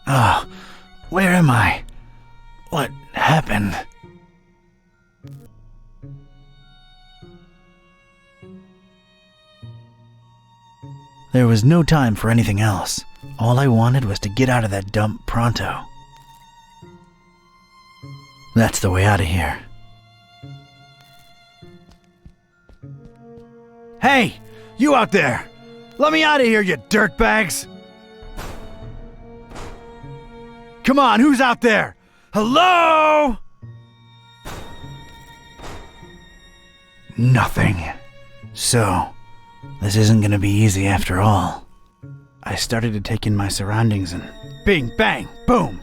Oh, where am I? What happened? There was no time for anything else. All I wanted was to get out of that dump pronto. That's the way out of here. Hey! You out there! Let me out of here, you dirtbags! Come on, who's out there? Hello? Nothing. So, this isn't gonna be easy after all. I started to take in my surroundings and bing, bang, boom!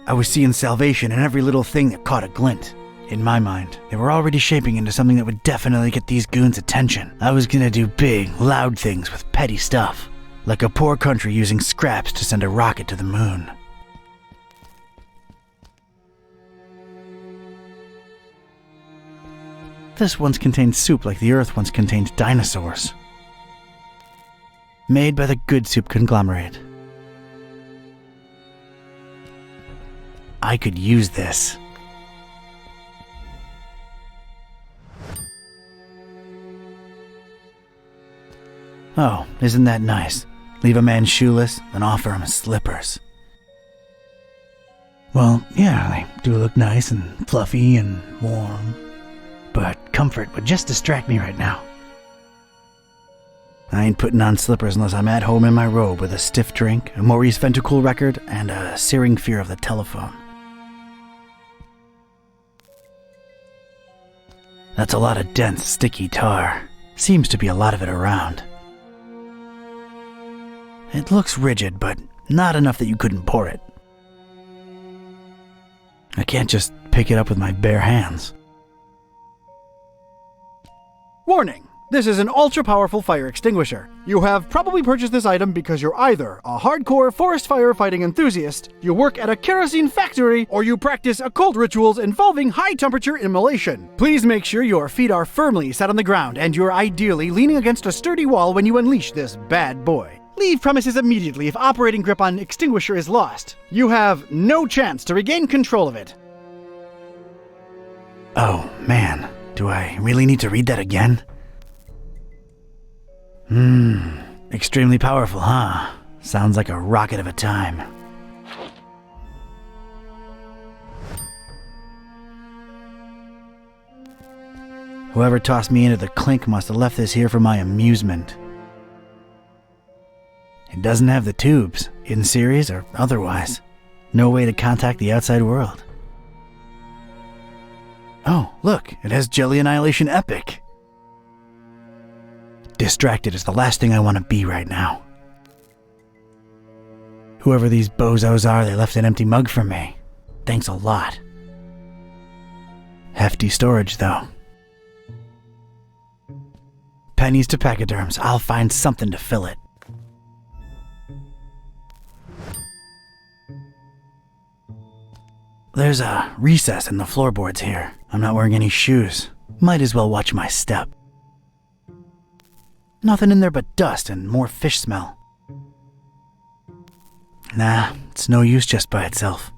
I was seeing salvation in every little thing that caught a glint. In my mind, they were already shaping into something that would definitely get these goons' attention. I was gonna do big, loud things with petty stuff, like a poor country using scraps to send a rocket to the moon. This once contained soup like the Earth once contained dinosaurs. Made by the Good Soup conglomerate. I could use this. Oh, isn't that nice? Leave a man shoeless, then offer him slippers. Well, yeah, they do look nice and fluffy and warm. But comfort would just distract me right now. I ain't putting on slippers unless I'm at home in my robe with a stiff drink, a Maurice Ventacool record, and a searing fear of the telephone. That's a lot of dense, sticky tar. Seems to be a lot of it around. It looks rigid, but not enough that you couldn't pour it. I can't just pick it up with my bare hands. Warning! This is an ultra-powerful fire extinguisher. You have probably purchased this item because you're either a hardcore forest firefighting enthusiast, you work at a kerosene factory, or you practice occult rituals involving high-temperature immolation. Please make sure your feet are firmly set on the ground and you're ideally leaning against a sturdy wall when you unleash this bad boy. Leave premises immediately if operating grip on extinguisher is lost. You have no chance to regain control of it. Oh, man. Do I really need to read that again? Extremely powerful, huh? Sounds like a rocket of a time. Whoever tossed me into the clink must have left this here for my amusement. It doesn't have the tubes, in series or otherwise. No way to contact the outside world. Oh, look, it has Jelly Annihilation Epic. Distracted is the last thing I want to be right now. Whoever these bozos are, they left an empty mug for me. Thanks a lot. Hefty storage, though. Pennies to pachyderms, I'll find something to fill it. There's a recess in the floorboards here. I'm not wearing any shoes. Might as well watch my step. Nothing in there but dust and more fish smell. Nah, it's no use just by itself.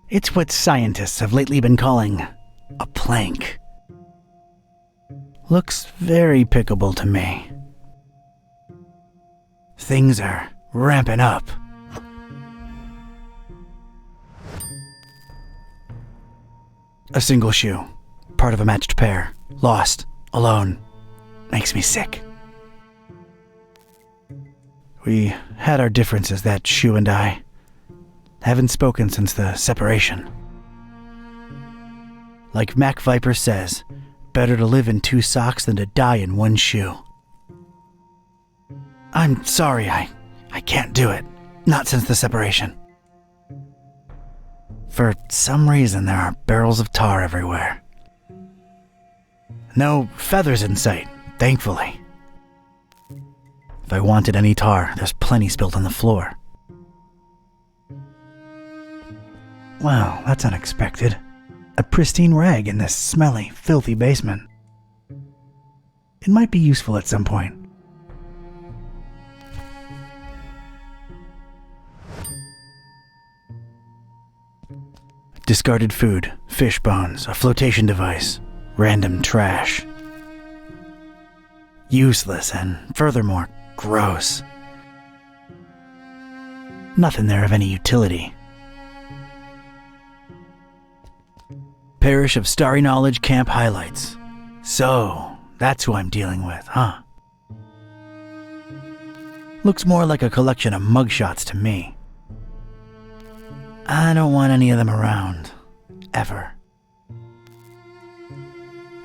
It's what scientists have lately been calling a plank. Looks very pickable to me. Things are ramping up. A single shoe, part of a matched pair, lost, alone, makes me sick. We had our differences, that shoe and I. Haven't spoken since the separation. Like Mac Viper says, better to live in 2 socks than to die in 1 shoe. I'm sorry, I can't do it. Not since the separation. For some reason, there are barrels of tar everywhere. No feathers in sight, thankfully. If I wanted any tar, there's plenty spilled on the floor. Well, that's unexpected. A pristine rag in this smelly, filthy basement. It might be useful at some point. discarded food, fish bones, a flotation device, random trash. Useless and, furthermore, gross. Nothing there of any utility. Parish of Starry Knowledge Camp highlights. So, that's who I'm dealing with, huh? Looks more like a collection of mugshots to me. I don't want any of them around. Ever.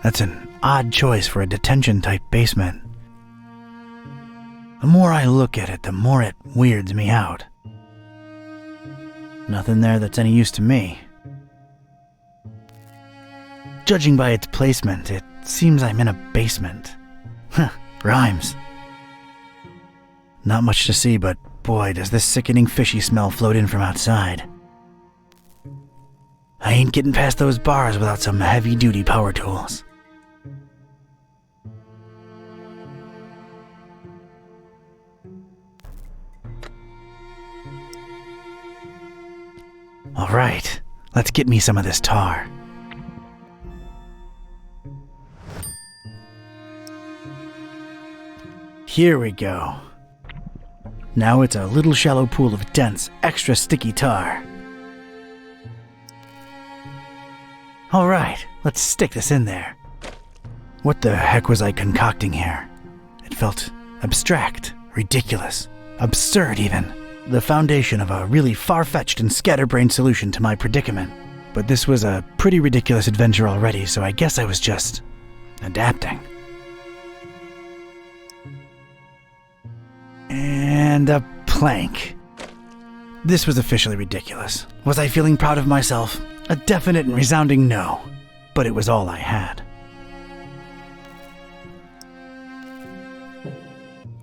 That's an odd choice for a detention-type basement. The more I look at it, the more it weirds me out. Nothing there that's any use to me. Judging by its placement, it seems I'm in a basement. Huh, rhymes. Not much to see, but boy, does this sickening fishy smell float in from outside. I ain't getting past those bars without some heavy-duty power tools. All right, let's get me some of this tar. Here we go. Now it's a little shallow pool of dense, extra sticky tar. All right, let's stick this in there. What the heck was I concocting here? It felt abstract, ridiculous, absurd even. The foundation of a really far-fetched and scatterbrained solution to my predicament. But this was a pretty ridiculous adventure already, so I guess I was just adapting. And a plank. This was officially ridiculous. Was I feeling proud of myself? A definite and resounding no. But it was all I had.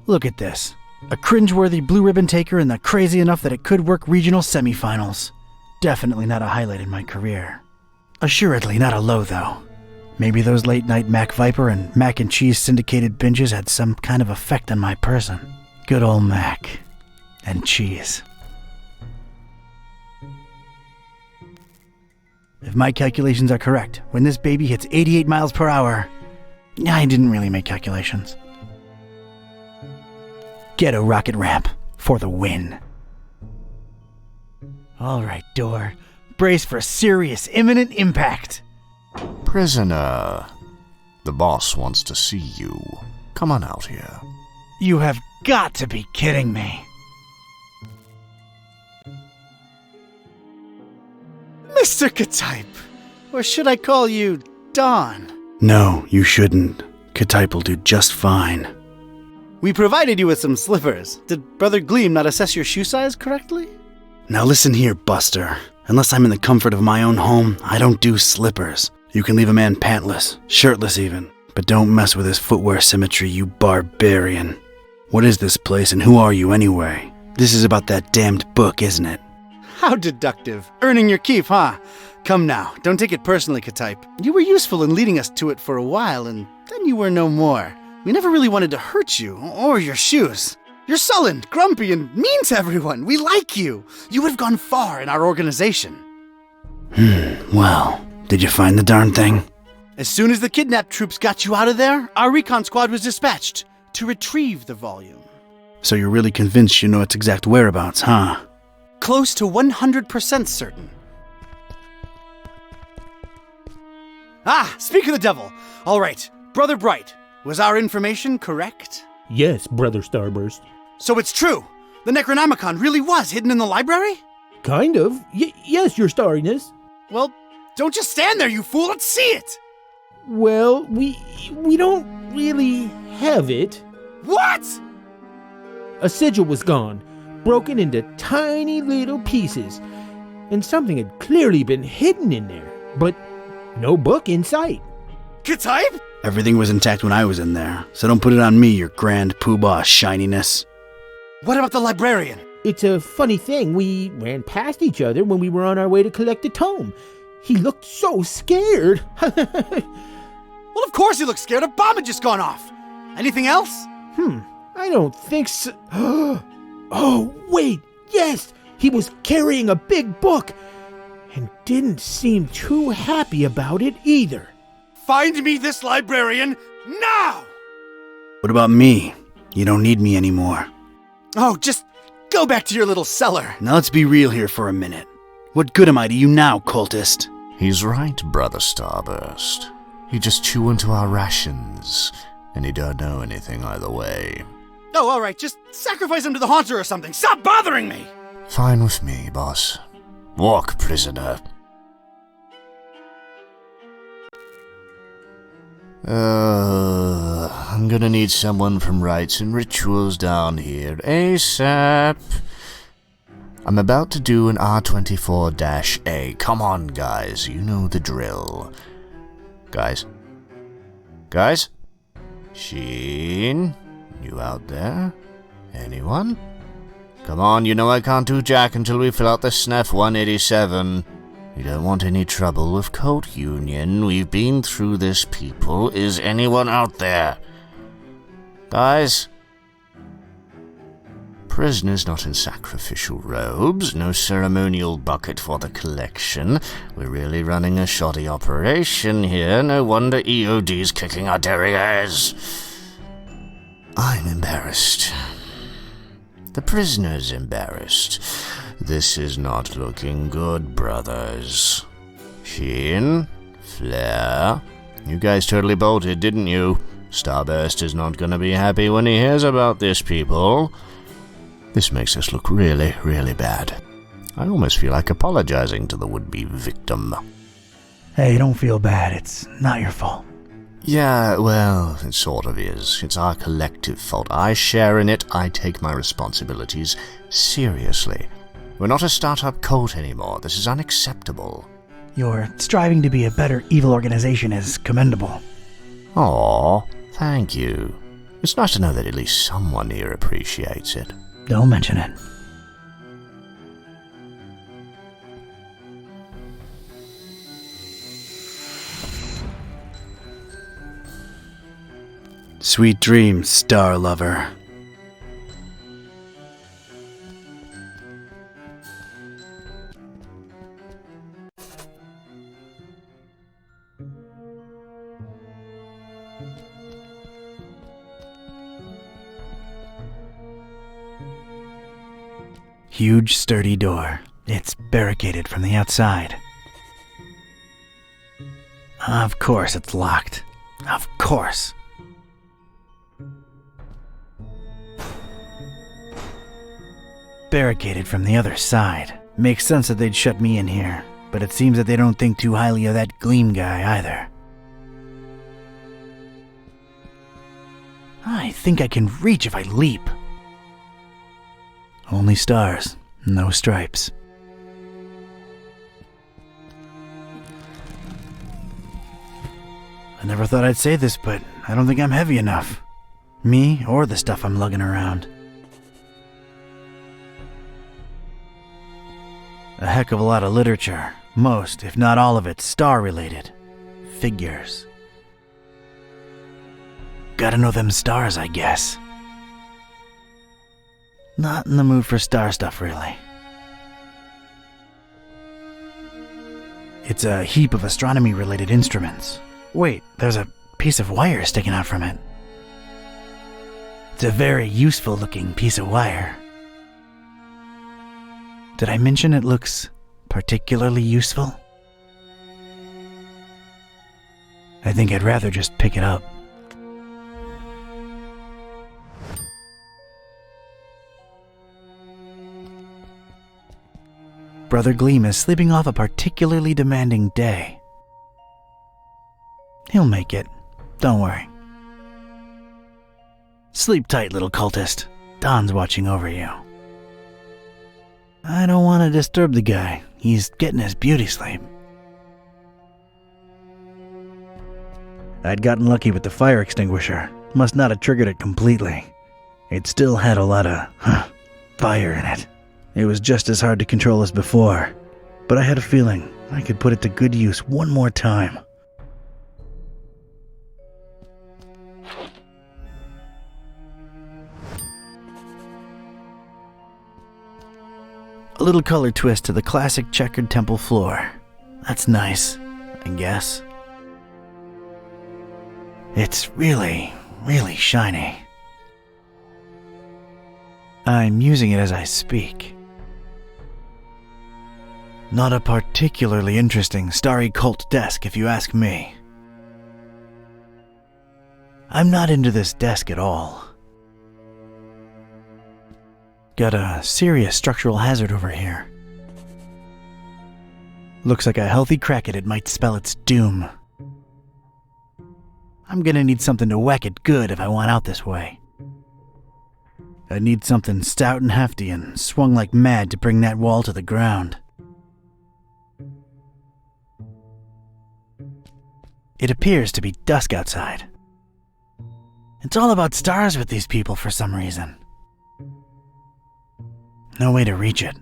Look at this. A cringeworthy blue ribbon taker and the crazy enough that it could work regional semifinals. Definitely not a highlight in my career. Assuredly not a low, though. Maybe those late-night Mac Viper and mac and cheese syndicated binges had some kind of effect on my person. Good old mac and cheese. If my calculations are correct, when this baby hits 88 miles per hour... I didn't really make calculations. Ghetto rocket ramp for the win. All right, door. Brace for serious, imminent impact. Prisoner, the boss wants to see you. Come on out here. You have got to be kidding me. Mr. Katype, or should I call you Don? No, you shouldn't. Katype will do just fine. We provided you with some slippers. Did Brother Gleam not assess your shoe size correctly? Now listen here, Buster. Unless I'm in the comfort of my own home, I don't do slippers. You can leave a man pantless, shirtless even, but don't mess with his footwear symmetry, you barbarian. What is this place and who are you anyway? This is about that damned book, isn't it? How deductive. Earning your keep, huh? Come now, don't take it personally, Katype. You were useful in leading us to it for a while, and then you were no more. We never really wanted to hurt you, or your shoes. You're sullen, grumpy, and mean to everyone. We like you. You would have gone far in our organization. Well, did you find the darn thing? As soon as the kidnapped troops got you out of there, our recon squad was dispatched to retrieve the volume. So you're really convinced you know its exact whereabouts, huh? Close to 100% certain. Ah, speak of the devil. All right, Brother Bright, was our information correct? Yes, Brother Starburst. So it's true. The Necronomicon really was hidden in the library? Kind of. Yes, Your Starriness. Well, don't just stand there, you fool. Let's see it. Well, we don't really have it. What? A sigil was gone, broken into tiny little pieces, and something had clearly been hidden in there, but no book in sight. Katype? Everything was intact when I was in there, so don't put it on me, your grand poobah shininess. What about the librarian? It's a funny thing, we ran past each other when we were on our way to collect the tome. He looked so scared. Well, of course he looks scared. A bomb had just gone off. Anything else? I don't think so. Oh, wait, yes! He was carrying a big book, and didn't seem too happy about it either. Find me this librarian now! What about me? You don't need me anymore. Oh, just go back to your little cellar. Now let's be real here for a minute. What good am I to you now, cultist? He's right, Brother Starburst. He just chew into our rations, and he don't know anything either way. Oh, alright, just sacrifice him to the haunter or something. Stop bothering me! Fine with me, boss. Walk, prisoner. I'm gonna need someone from rites and rituals down here ASAP. I'm about to do an R24-A. Come on, guys, you know the drill. Guys? Guys? Sheen? You out there? Anyone? Come on, you know I can't do jack until we fill out the SNF 187. You don't want any trouble with Code Union. We've been through this, people. Is anyone out there? Guys? Prisoners not in sacrificial robes. No ceremonial bucket for the collection. We're really running a shoddy operation here. No wonder EOD's kicking our derrieres. I'm embarrassed. The prisoner's embarrassed. This is not looking good, brothers. Sheen? Flare? You guys totally bolted, didn't you? Starburst is not gonna be happy when he hears about this, people. This makes us look really, really bad. I almost feel like apologizing to the would-be victim. Hey, don't feel bad. It's not your fault. Yeah, well, it sort of is. It's our collective fault. I share in it. I take my responsibilities seriously. We're not a startup cult anymore. This is unacceptable. Your striving to be a better evil organization is commendable. Aw, thank you. It's nice to know that at least someone here appreciates it. Don't mention it. Sweet dreams, star lover. Huge, sturdy door. It's barricaded from the outside. Of course it's locked. Of course. Barricaded from the other side. Makes sense that they'd shut me in here, but it seems that they don't think too highly of that Gleam guy either. I think I can reach if I leap. Only stars, no stripes. I never thought I'd say this, but I don't think I'm heavy enough. Me or the stuff I'm lugging around. A heck of a lot of literature. Most, if not all of it, star-related. Figures. Gotta know them stars, I guess. Not in the mood for star stuff, really. It's a heap of astronomy-related instruments. Wait, there's a piece of wire sticking out from it. It's a very useful-looking piece of wire. Did I mention it looks particularly useful? I think I'd rather just pick it up. Brother Gleam is sleeping off a particularly demanding day. He'll make it. Don't worry. Sleep tight, little cultist. Don's watching over you. I don't want to disturb the guy. He's getting his beauty sleep. I'd gotten lucky with the fire extinguisher. Must not have triggered it completely. It still had a lot of fire in it. It was just as hard to control as before, but I had a feeling I could put it to good use one more time. A little color twist to the classic checkered temple floor. That's nice, I guess. It's really, really shiny. I'm using it as I speak. Not a particularly interesting starry cult desk, if you ask me. I'm not into this desk at all. Got a serious structural hazard over here. Looks like a healthy crack at it might spell its doom. I'm gonna need something to whack it good if I want out this way. I need something stout and hefty and swung like mad to bring that wall to the ground. It appears to be dusk outside. It's all about stars with these people for some reason. No way to reach it.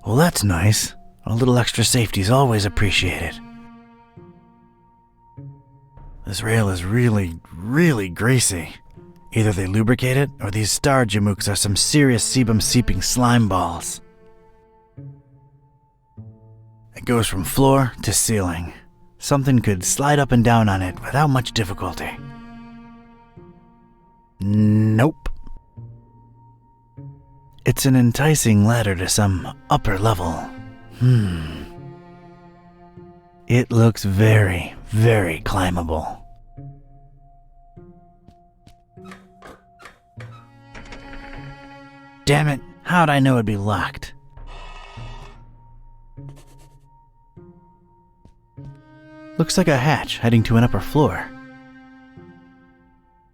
Well, that's nice. A little extra safety's always appreciated. This rail is really, really greasy. Either they lubricate it, or these star jamooks are some serious sebum-seeping slime balls. It goes from floor to ceiling. Something could slide up and down on it without much difficulty. Nope. It's an enticing ladder to some upper level. It looks very, very climbable. Damn it, how'd I know it'd be locked? Looks like a hatch heading to an upper floor.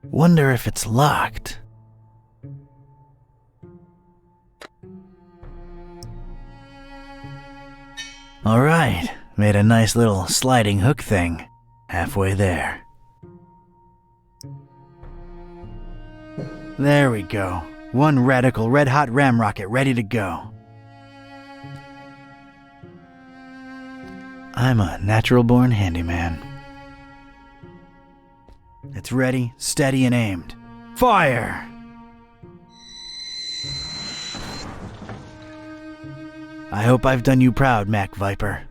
Wonder if it's locked. Alright, made a nice little sliding hook thing. Halfway there. There we go. One radical red-hot ram rocket ready to go. I'm a natural-born handyman. It's ready, steady, and aimed. Fire! I hope I've done you proud, Mac Viper.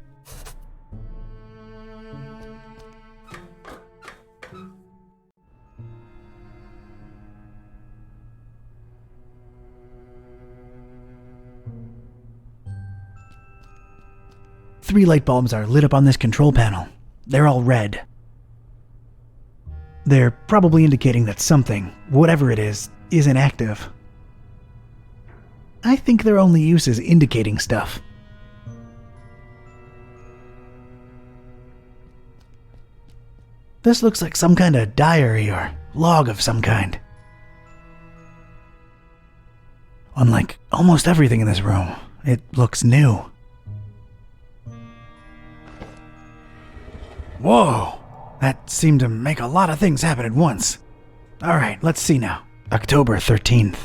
Three light bulbs are lit up on this control panel. They're all red. They're probably indicating that something, whatever it is, isn't active. I think their only use is indicating stuff. This looks like some kind of diary or log of some kind. Unlike almost everything in this room, it looks new. Whoa! That seemed to make a lot of things happen at once. Alright, let's see now. October 13th.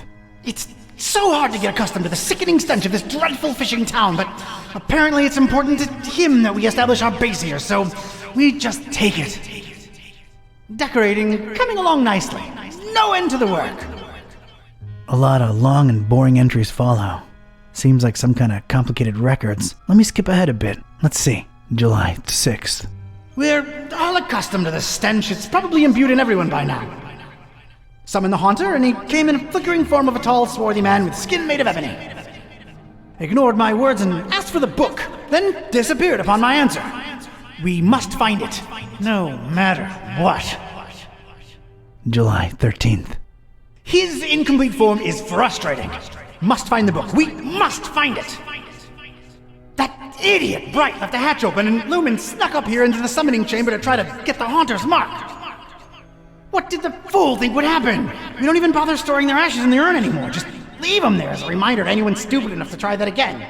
It's so hard to get accustomed to the sickening stench of this dreadful fishing town, but apparently it's important to him that we establish our base here, so we just take it. Decorating coming along nicely. No end to the work. A lot of long and boring entries follow. Seems like some kind of complicated records. Let me skip ahead a bit. Let's see. July 6th. We're all accustomed to the stench. It's probably imbued in everyone by now. Summoned the Haunter, and he came in a flickering form of a tall, swarthy man with skin made of ebony. Ignored my words and asked for the book, then disappeared upon my answer. We must find it, no matter what. July 13th. His incomplete form is frustrating. Must find the book. We must find it. That idiot Bright left the hatch open and Lumen snuck up here into the summoning chamber to try to get the Haunter's mark. What did the fool think would happen? We don't even bother storing their ashes in the urn anymore. Just leave them there as a reminder to anyone stupid enough to try that again.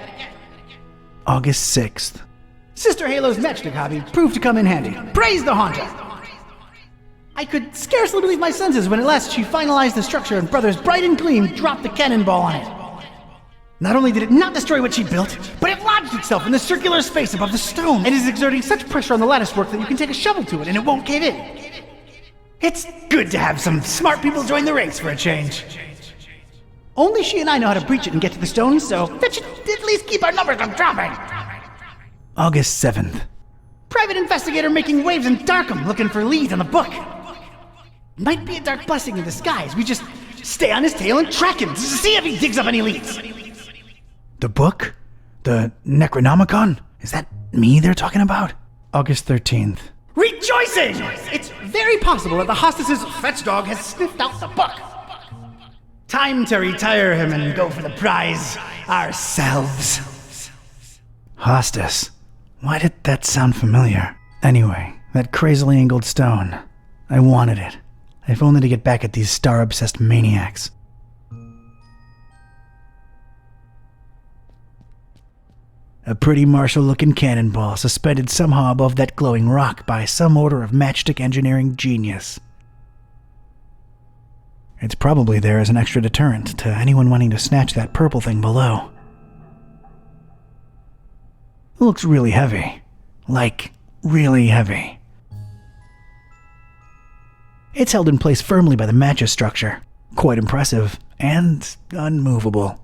August 6th. Sister Halo's matchstick hobby proved to come in handy. Praise the Haunter! I could scarcely believe my senses when at last she finalized the structure and Brothers Bright and Gleam dropped the cannonball on it. Not only did it not destroy what she built, but it lodged itself in the circular space above the stone and is exerting such pressure on the latticework that you can take a shovel to it and it won't cave in. It's good to have some smart people join the race for a change. Only she and I know how to breach it and get to the stone, so that should at least keep our numbers from dropping. August 7th. Private investigator making waves in Darkham looking for leads on the book. Might be a dark blessing in disguise. We just stay on his tail and track him to see if he digs up any leads. The book? The Necronomicon? Is that me they're talking about? August 13th. Rejoicing! It's very possible that the hostess's fetch dog has sniffed out the book. Time to retire him and go for the prize ourselves. Hostess. Why did that sound familiar? Anyway, that crazily angled stone. I wanted it. If only to get back at these star-obsessed maniacs. A pretty martial-looking cannonball suspended somehow above that glowing rock by some order of matchstick engineering genius. It's probably there as an extra deterrent to anyone wanting to snatch that purple thing below. It looks really heavy. Like, really heavy. It's held in place firmly by the match's structure. Quite impressive, and unmovable.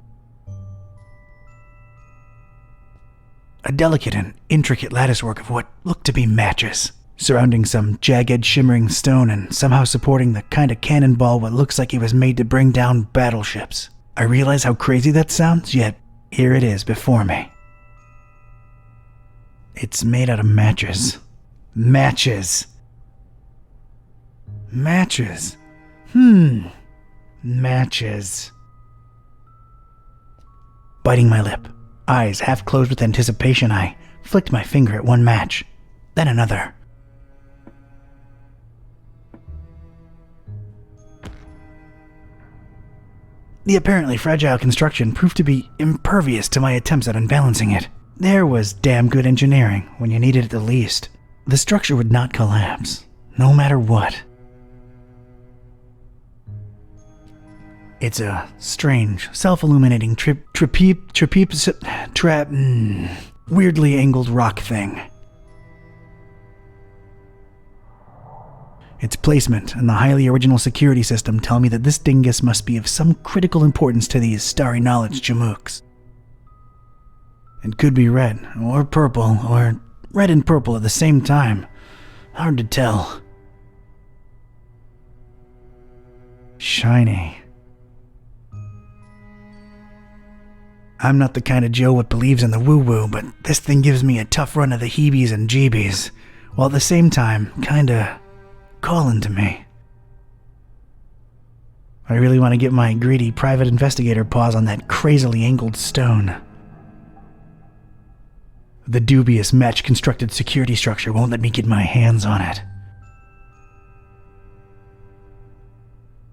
A delicate and intricate latticework of what looked to be matches, surrounding some jagged, shimmering stone and somehow supporting the kind of cannonball what looks like it was made to bring down battleships. I realize how crazy that sounds, yet here it is before me. It's made out of matches. Matches. Matches. Matches. Biting my lip, eyes half closed with anticipation, I flicked my finger at one match, then another. The apparently fragile construction proved to be impervious to my attempts at unbalancing it. There was damn good engineering when you needed it the least. The structure would not collapse, no matter what. It's a strange, self-illuminating weirdly angled rock thing. Its placement and the highly original security system tell me that this dingus must be of some critical importance to these starry knowledge jamooks. It could be red, or purple, or red and purple at the same time. Hard to tell. Shiny. I'm not the kind of Joe what believes in the woo-woo, but this thing gives me a tough run of the heebies and jeebies, while at the same time, kinda calling to me. I really want to get my greedy private investigator paws on that crazily angled stone. The dubious match-constructed security structure won't let me get my hands on it.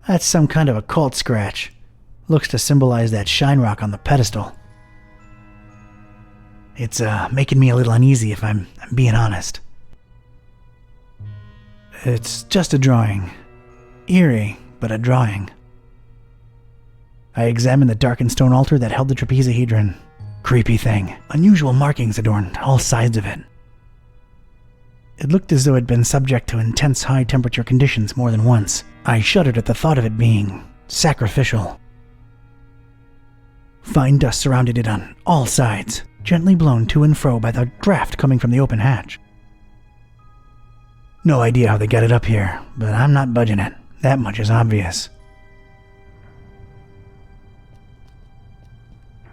That's some kind of occult scratch. Looks to symbolize that shine rock on the pedestal. It's making me a little uneasy if I'm being honest. It's just a drawing. Eerie, but a drawing. I examined the darkened stone altar that held the trapezohedron. Creepy thing. Unusual markings adorned all sides of it. It looked as though it had been subject to intense high-temperature conditions more than once. I shuddered at the thought of it being sacrificial. Fine dust surrounded it on all sides, gently blown to and fro by the draft coming from the open hatch. No idea how they got it up here, but I'm not budging it. That much is obvious.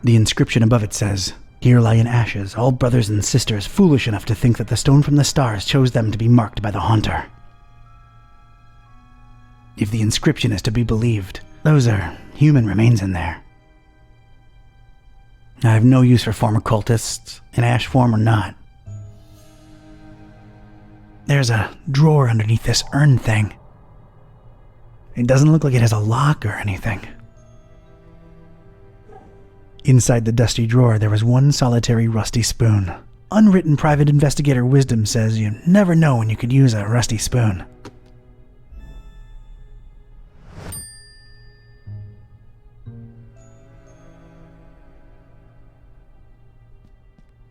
The inscription above it says, "Here lie in ashes all brothers and sisters foolish enough to think that the stone from the stars chose them to be marked by the Haunter." If the inscription is to be believed, those are human remains in there. I have no use for former cultists, in ash form or not. There's a drawer underneath this urn thing. It doesn't look like it has a lock or anything. Inside the dusty drawer, there was one solitary rusty spoon. Unwritten private investigator wisdom says you never know when you could use a rusty spoon.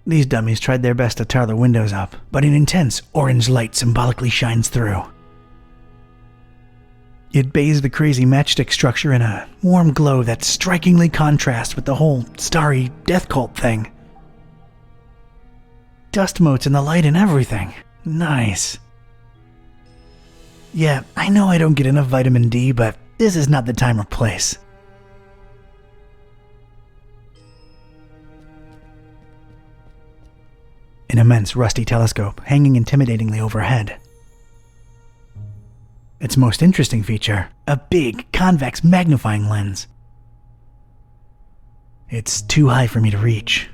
These dummies tried their best to tar the windows up, but an intense orange light symbolically shines through. It bathes the crazy matchstick structure in a warm glow that strikingly contrasts with the whole starry death cult thing. Dust motes in the light and everything. Nice. Yeah, I know I don't get enough vitamin D, but this is not the time or place. An immense rusty telescope hanging intimidatingly overhead. Its most interesting feature, a big, convex magnifying lens. It's too high for me to reach.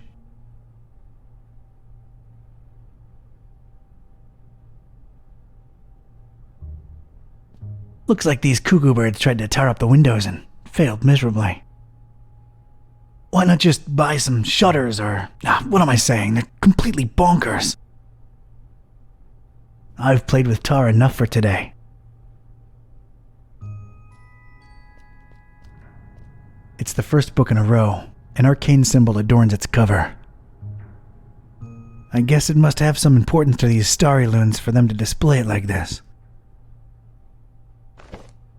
Looks like these cuckoo birds tried to tar up the windows and failed miserably. Why not just buy some shutters or... what am I saying? They're completely bonkers. I've played with tar enough for today. It's the first book in a row. An arcane symbol adorns its cover. I guess it must have some importance to these starry loons for them to display it like this.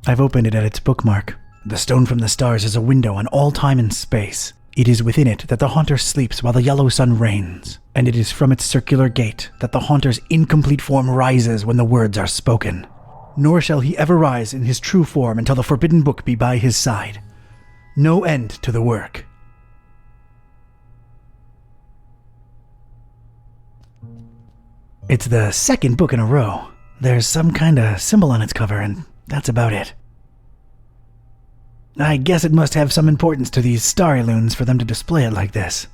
I've opened it at its bookmark. The stone from the stars is a window on all time and space. It is within it that the haunter sleeps while the yellow sun reigns, and it is from its circular gate that the haunter's incomplete form rises when the words are spoken. Nor shall he ever rise in his true form until the forbidden book be by his side. No end to the work. It's the second book in a row. There's some kind of symbol on its cover, and that's about it. I guess it must have some importance to these starry loons for them to display it like this.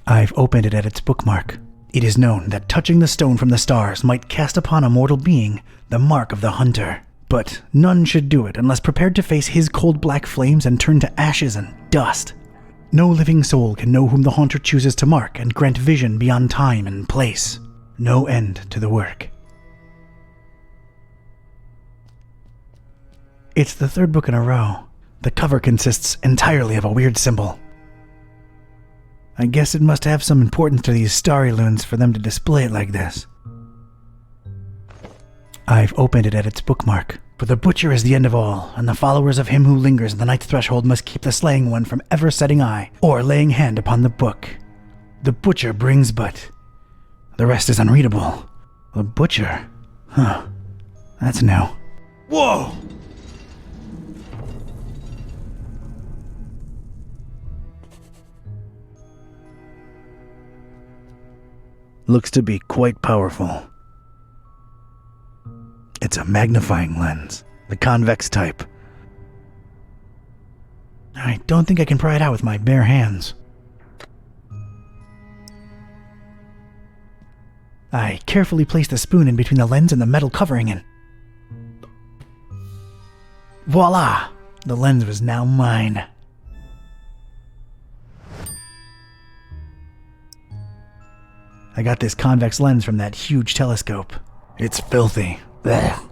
I've opened it at its bookmark. It is known that touching the stone from the stars might cast upon a mortal being the mark of the hunter. But none should do it unless prepared to face his cold black flames and turn to ashes and dust. No living soul can know whom the haunter chooses to mark and grant vision beyond time and place. No end to the work. It's the third book in a row. The cover consists entirely of a weird symbol. I guess it must have some importance to these starry loons for them to display it like this. I've opened it at its bookmark. For the butcher is the end of all, and the followers of him who lingers at the night's threshold must keep the slaying one from ever setting eye or laying hand upon the book. The butcher brings but... The rest is unreadable. The butcher? Huh. That's new. Whoa! Looks to be quite powerful. It's a magnifying lens, the convex type. I don't think I can pry it out with my bare hands. I carefully place the spoon in between the lens and the metal covering and... Voila! The lens was now mine. I got this convex lens from that huge telescope. It's filthy. Blech.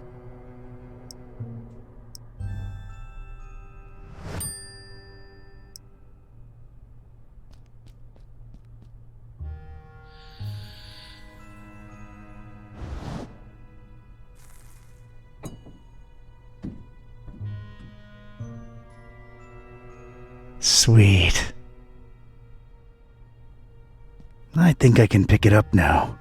Sweet. I think I can pick it up now.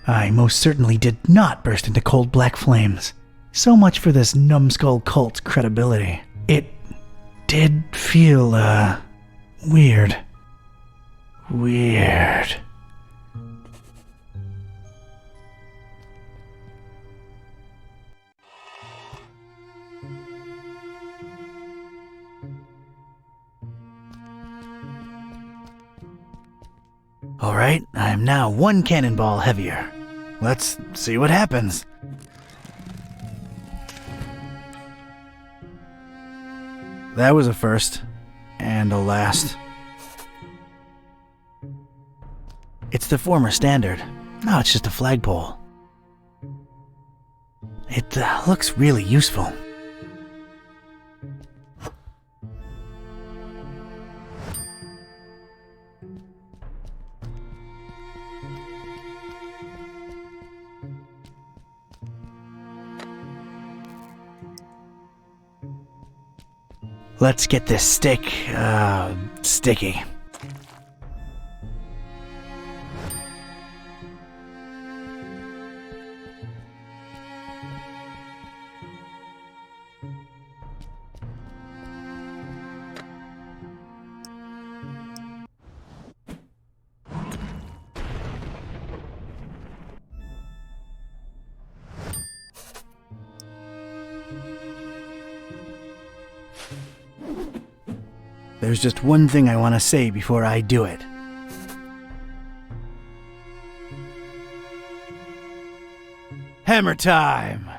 I most certainly did not burst into cold black flames. So much for this numbskull cult's credibility. It did feel, weird. Weird. Alright, I'm now one cannonball heavier. Let's see what happens. That was a first. And a last. It's the former standard. No, it's just a flagpole. It looks really useful. Let's get this stick, sticky. There's just one thing I want to say before I do it. Hammer time!